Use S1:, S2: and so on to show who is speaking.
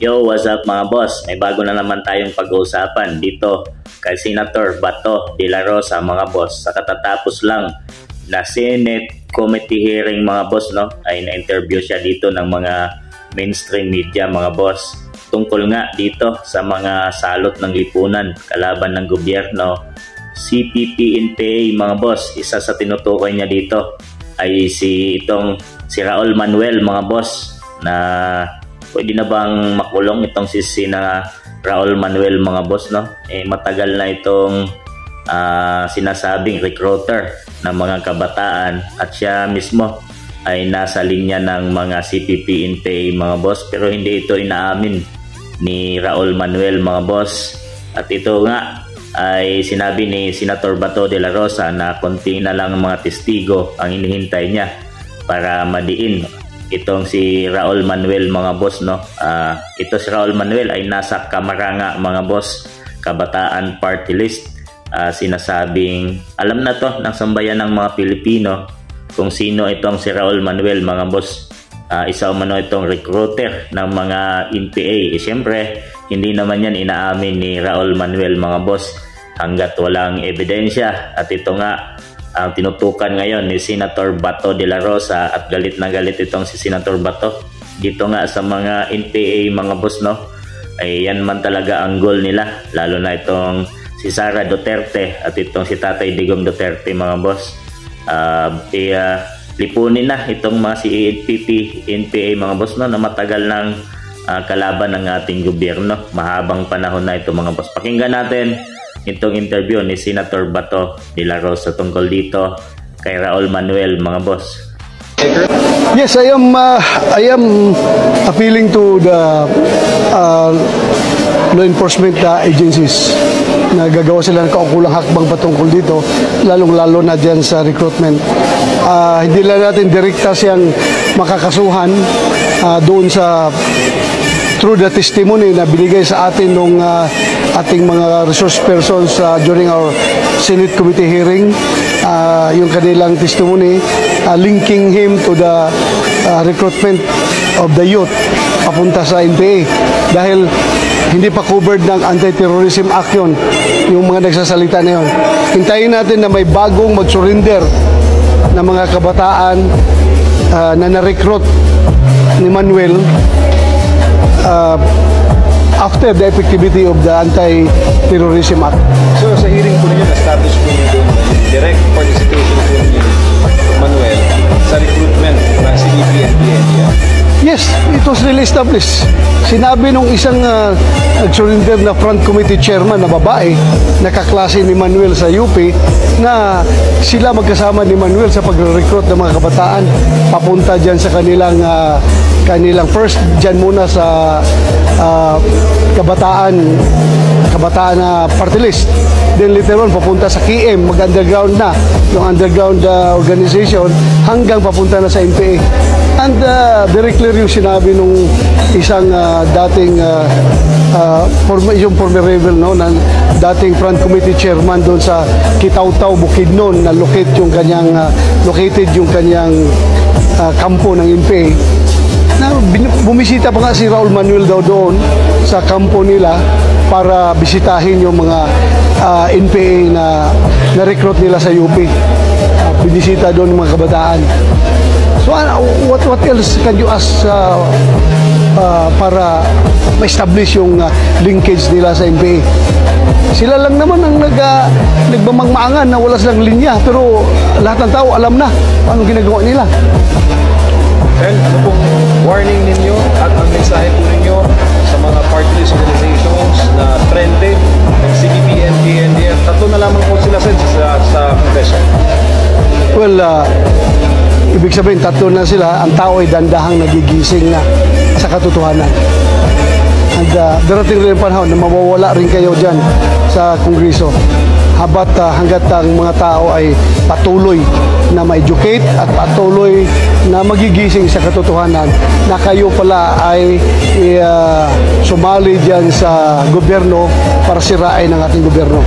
S1: Yo, what's up mga boss? May bago na naman tayong pag-uusapan dito kay Senator Bato de la Rosa mga boss. Sa katatapos lang na Senate Committee hearing mga boss, no, ay na-interview siya dito ng mga mainstream media mga boss. Tungkol nga dito sa mga salot ng lipunan kalaban ng gobyerno. CPP-NPA mga boss, isa sa tinutukoy niya dito ay si Raul Manuel mga boss, na pwede na bang makulong itong si Raul Manuel mga boss, no? Matagal na itong sinasabing recruiter ng mga kabataan at siya mismo ay nasa linya ng mga CPP-NPA mga boss, pero hindi ito inaamin ni Raul Manuel mga boss. At ito nga ay sinabi ni Senator Bato de la Rosa na konti na lang mga testigo ang hinihintay niya para madiin itong si Raul Manuel mga boss, no. Ito si Raul Manuel ay nasa Kamaranga mga boss, Kabataan Party List. Sinasabing alam na to ng sambayan ng mga Pilipino kung sino itong si Raul Manuel mga boss. Isa umano itong recruiter ng mga NPA. Siyempre hindi naman yan inaamin ni Raul Manuel mga boss hanggat walang ebidensya. At ito nga ang tinutukan ngayon ni Senator Bato de la Rosa, at galit na galit itong si Senator Bato dito nga sa mga NPA mga boss, no. Ay yan man talaga ang goal nila, lalo na itong si Sara Duterte at itong si Tatay Digong Duterte mga boss. Lipunin na itong mga CPP-NPA mga boss, no, na matagal ng kalaban ng ating gobyerno. Mahabang panahon na ito mga boss. Pakinggan natin itong interview ni Senator Bato de la Rosa tungkol dito kay Raul Manuel mga boss.
S2: Yes, I am appealing to the law enforcement agencies na gagawa sila ng kaukulang hakbang patungkol dito, lalong-lalo na dyan sa recruitment. Hindi lang natin direkta siyang makakasuhan doon sa through the testimony na binigay sa atin ng ating mga resource persons during our Senate Committee hearing. Yung kanilang testimony linking him to the recruitment of the youth papunta sa NPA, dahil hindi pa covered ng Anti-Terrorism Act yun, yung mga nagsasalita na yun. Hintayin natin na may bagong mag-surrender na mga kabataan na na-recruit ni Manuel after the effectivity of the Anti-Terrorism Act.
S3: So sa hearing po ninyo, na-establish po ninyo yung direct participation po ninyo Manuel sa recruitment ng CPP-NPA.
S2: Yes, it was really established. Sinabi nung isang nag-surrender na front committee chairman na babae, nakaklase ni Manuel sa UP, na sila magkasama ni Manuel sa pag-recruit ng mga kabataan papunta dyan sa kanilang first dyan muna sa kabataan party list. Then later on papunta sa KM, mag-underground na yung underground organization hanggang papunta na sa NPA. And very clear yung sinabi nung isang dating yung former rebel, no, na dating front committee chairman doon sa Kitaw-Taw, Bukidnon, na located yung kanyang kampo ng NPA. Na bumisita pa nga si Raul Manuel daw doon sa kampo nila para bisitahin yung mga NPA na recruit nila sa UP. Binisita doon ng mga kabataan. So what else can you ask para ma-establish yung linkage nila sa NPA? Sila lang naman ang nagmamangmaangan na wala silang linya, pero lahat ng tao alam na anong ginagawa nila.
S3: And ano pong warning ninyo at ang mensahe po ninyo sa mga party list organizations na trended ng CPP-NPA? Tatlo na lamang po sila sa Congreso.
S2: Well, ibig sabihin tatlo na sila. Ang tao ay dandahang nagigising na sa katotohanan. And darating rin panahon na mawawala rin kayo dyan sa Kongreso hanggat ang mga tao ay patuloy na ma-educate at patuloy na magigising sa katotohanan na kayo pala ay sumali dyan sa gobyerno para sirain ang ating gobyerno.